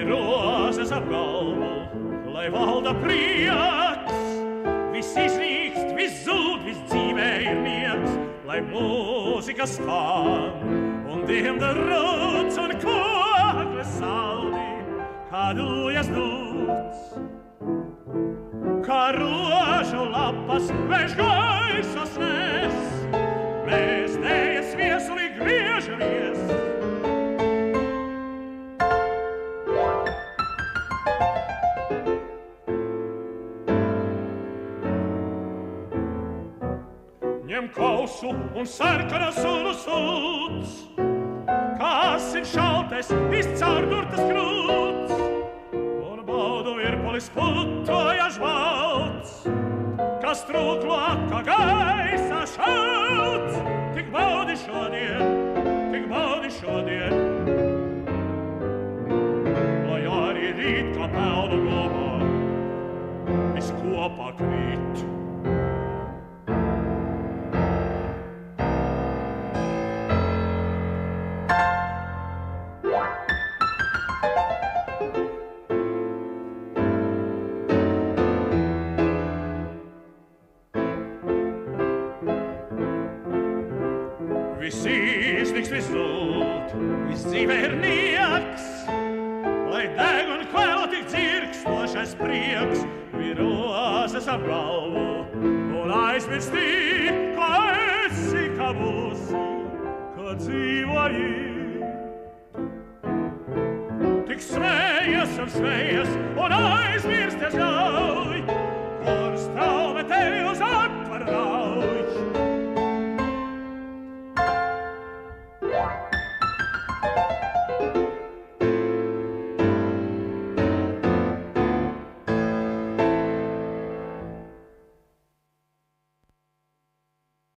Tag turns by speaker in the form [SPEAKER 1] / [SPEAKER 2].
[SPEAKER 1] rozes ap galvu, lai valda prieks. Viss iznīkst, viss zūd, viss dzīvē ir nieks, lai mūzika skan, un diemda rūts un kokles saldi, kā dujas dūts. Kā rožu lapas vērš gaisas nes, mēs dējas viesulī griežamies. Ņem kausu un sarkana sulu sūds, kā asin šaltais izcaurdurtas krūts, un baudu virpulis putoja žvalts, kas trūklo kā gaisa šauts. Tik baudi šodien, lai arī rīt kā pelnu globā, viss kopā krīt. Viss izniks, viss zūd, viss dzīvē ir nieks, lai deg un kvēl tik dzirkstošais prieks, virozes ap galvu un aizmirstī, kā esi, kā būsi, kā dzīvoji. Tik smējies un aizmirsties ļauj,